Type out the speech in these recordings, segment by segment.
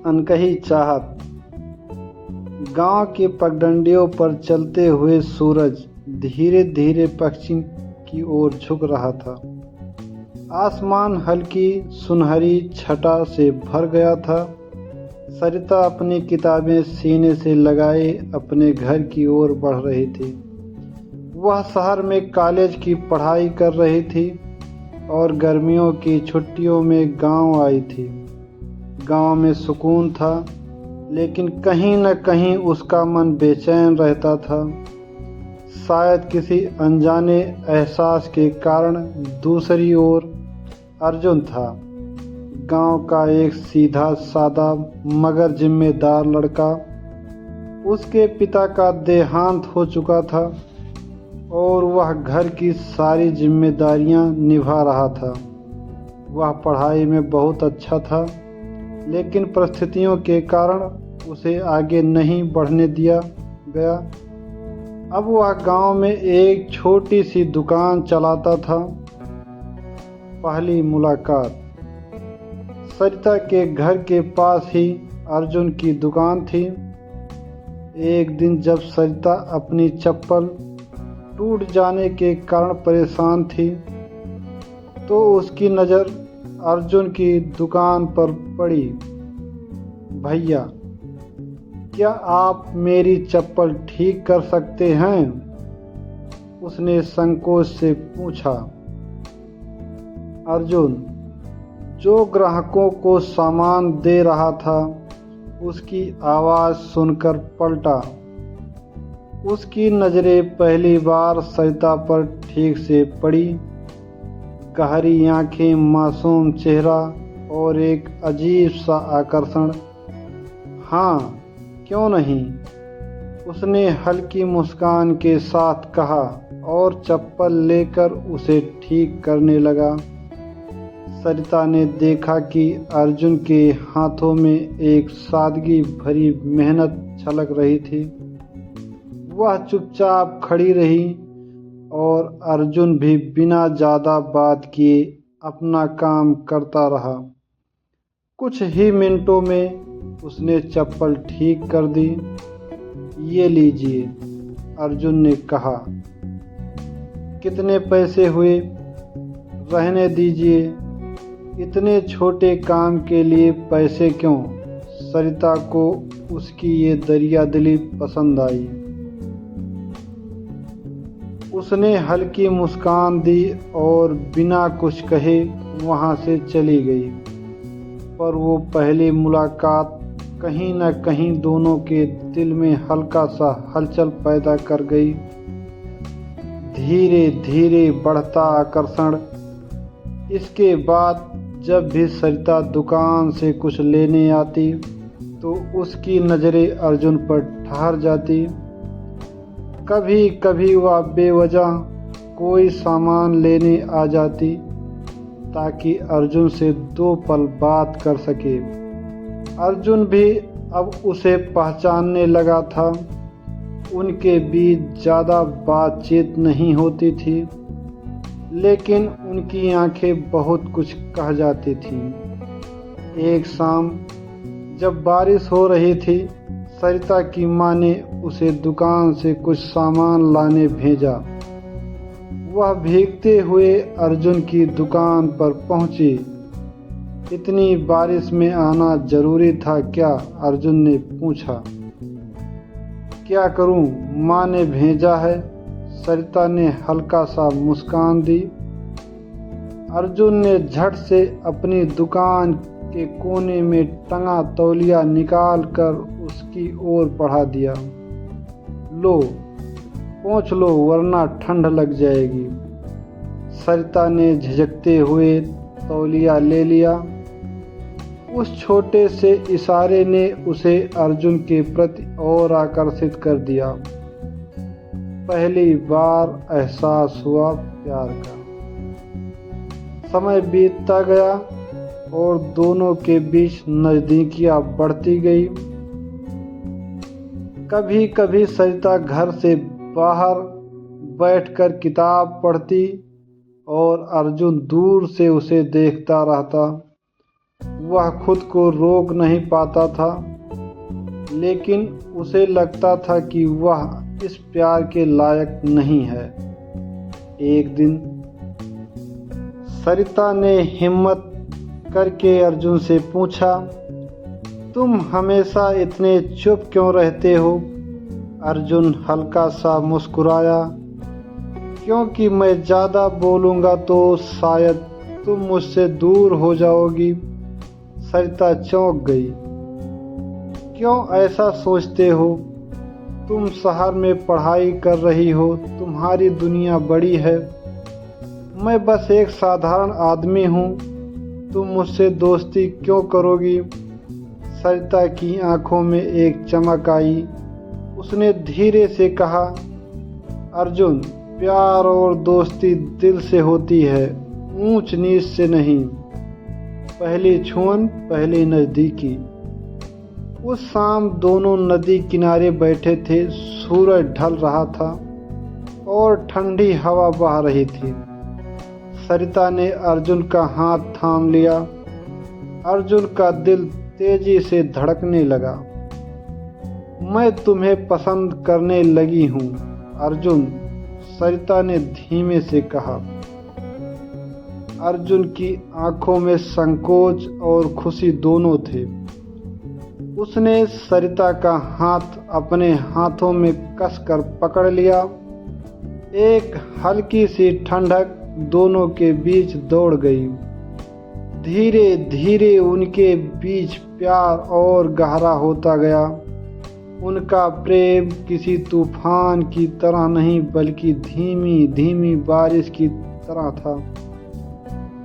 अनकही चाहत। गांव के पगडंडियों पर चलते हुए सूरज धीरे धीरे पश्चिम की ओर झुक रहा था। आसमान हल्की सुनहरी छटा से भर गया था। सरिता अपनी किताबें सीने से लगाए अपने घर की ओर बढ़ रही थी। वह शहर में कॉलेज की पढ़ाई कर रही थी और गर्मियों की छुट्टियों में गांव आई थी। गांव में सुकून था, लेकिन कहीं न कहीं उसका मन बेचैन रहता था। शायद किसी अनजाने एहसास के कारण दूसरी ओर अर्जुन था। गांव का एक सीधा सादा मगर जिम्मेदार लड़का। उसके पिता का देहांत हो चुका था और वह घर की सारी जिम्मेदारियां निभा रहा था। वह पढ़ाई में बहुत अच्छा था, लेकिन परिस्थितियों के कारण उसे आगे नहीं बढ़ने दिया गया। अब वह गांव में एक छोटी सी दुकान चलाता था। पहली मुलाकात। सरिता के घर के पास ही अर्जुन की दुकान थी। एक दिन जब सरिता अपनी चप्पल टूट जाने के कारण परेशान थी, तो उसकी नज़र अर्जुन की दुकान पर पड़ी। भैया, क्या आप मेरी चप्पल ठीक कर सकते हैं? उसने संकोच से पूछा। अर्जुन, जो ग्राहकों को सामान दे रहा था, उसकी आवाज़ सुनकर पलटा। उसकी नज़रें पहली बार सरिता पर ठीक से पड़ी। गहरी आंखें, मासूम चेहरा और एक अजीब सा आकर्षण। हाँ, क्यों नहीं? उसने हल्की मुस्कान के साथ कहा और चप्पल लेकर उसे ठीक करने लगा। सरिता ने देखा कि अर्जुन के हाथों में एक सादगी भरी मेहनत छलक रही थी। वह चुपचाप खड़ी रही और अर्जुन भी बिना ज़्यादा बात किए अपना काम करता रहा। कुछ ही मिनटों में उसने चप्पल ठीक कर दी। ये लीजिए, अर्जुन ने कहा। कितने पैसे हुए? रहने दीजिए, इतने छोटे काम के लिए पैसे क्यों? सरिता को उसकी ये दरियादिली पसंद आई। उसने हल्की मुस्कान दी और बिना कुछ कहे वहाँ से चली गई। पर वो पहली मुलाकात कहीं न कहीं दोनों के दिल में हल्का सा हलचल पैदा कर गई। धीरे धीरे बढ़ता आकर्षण। इसके बाद जब भी सरिता दुकान से कुछ लेने आती, तो उसकी नज़रें अर्जुन पर ठहर जाती। कभी कभी वह बेवजह कोई सामान लेने आ जाती, ताकि अर्जुन से 2 पल बात कर सके। अर्जुन भी अब उसे पहचानने लगा था। उनके बीच ज़्यादा बातचीत नहीं होती थी, लेकिन उनकी आंखें बहुत कुछ कह जाती थीं। एक शाम जब बारिश हो रही थी, सरिता की माँ ने उसे दुकान से कुछ सामान लाने भेजा। वह भीगते हुए अर्जुन की दुकान पर पहुंची। इतनी बारिश में आना जरूरी था क्या? अर्जुन ने पूछा। क्या करूं, माँ ने भेजा है, सरिता ने हल्का सा मुस्कान दी। अर्जुन ने झट से अपनी दुकान के कोने में टंगा तौलिया निकाल कर उसकी ओर बढ़ा दिया। लो, पोंछ लो वरना ठंड लग जाएगी। सरिता ने झिझकते हुए तौलिया ले लिया। उस छोटे से इशारे ने उसे अर्जुन के प्रति और आकर्षित कर दिया। पहली बार एहसास हुआ प्यार का। समय बीतता गया और दोनों के बीच नजदीकियां बढ़ती गई। कभी कभी सरिता घर से बाहर बैठकर किताब पढ़ती और अर्जुन दूर से उसे देखता रहता। वह खुद को रोक नहीं पाता था, लेकिन उसे लगता था कि वह इस प्यार के लायक नहीं है। एक दिन सरिता ने हिम्मत करके अर्जुन से पूछा, तुम हमेशा इतने चुप क्यों रहते हो? अर्जुन हल्का सा मुस्कुराया, क्योंकि मैं ज़्यादा बोलूँगा तो शायद तुम मुझसे दूर हो जाओगी। सरिता चौंक गई। क्यों ऐसा सोचते हो? तुम शहर में पढ़ाई कर रही हो, तुम्हारी दुनिया बड़ी है। मैं बस एक साधारण आदमी हूँ, तुम मुझसे दोस्ती क्यों करोगी? सरिता की आंखों में एक चमक आई। उसने धीरे से कहा, अर्जुन, प्यार और दोस्ती दिल से होती है, ऊंच नीच से नहीं। पहली छुअन पहली नज़दीकी। उस शाम दोनों नदी किनारे बैठे थे। सूरज ढल रहा था और ठंडी हवा बह रही थी। सरिता ने अर्जुन का हाथ थाम लिया। अर्जुन का दिल तेजी से धड़कने लगा। मैं तुम्हें पसंद करने लगी हूँ अर्जुन, सरिता ने धीमे से कहा। अर्जुन की आंखों में संकोच और खुशी दोनों थे। उसने सरिता का हाथ अपने हाथों में कसकर पकड़ लिया। एक हल्की सी ठंडक दोनों के बीच दौड़ गई। धीरे धीरे उनके बीच प्यार और गहरा होता गया। उनका प्रेम किसी तूफान की तरह नहीं, बल्कि धीमी धीमी बारिश की तरह था,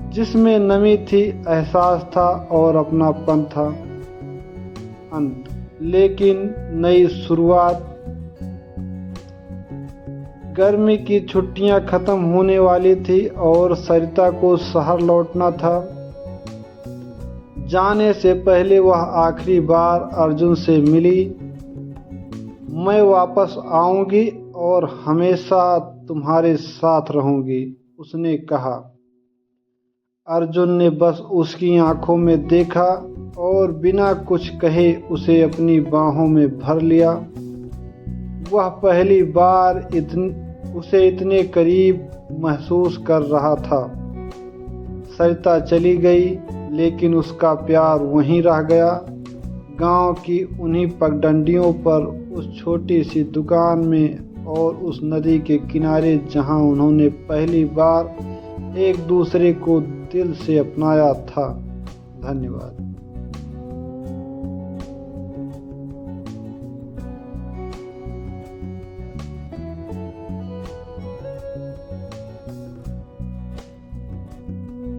जिसमें नमी थी, एहसास था और अपनापन था। अंत, लेकिन नई शुरुआत। गर्मी की छुट्टियां खत्म होने वाली थी और सरिता को शहर लौटना था। जाने से पहले वह आखिरी बार अर्जुन से मिली। मैं वापस आऊंगी और हमेशा तुम्हारे साथ रहूंगी, उसने कहा। अर्जुन ने बस उसकी आंखों में देखा और बिना कुछ कहे उसे अपनी बाहों में भर लिया। वह पहली बार उसे इतने करीब महसूस कर रहा था। सरिता चली गई, लेकिन उसका प्यार वहीं रह गया। गांव की उन्हीं पगडंडियों पर, उस छोटी सी दुकान में और उस नदी के किनारे जहां उन्होंने पहली बार एक दूसरे को दिल से अपनाया था। धन्यवाद।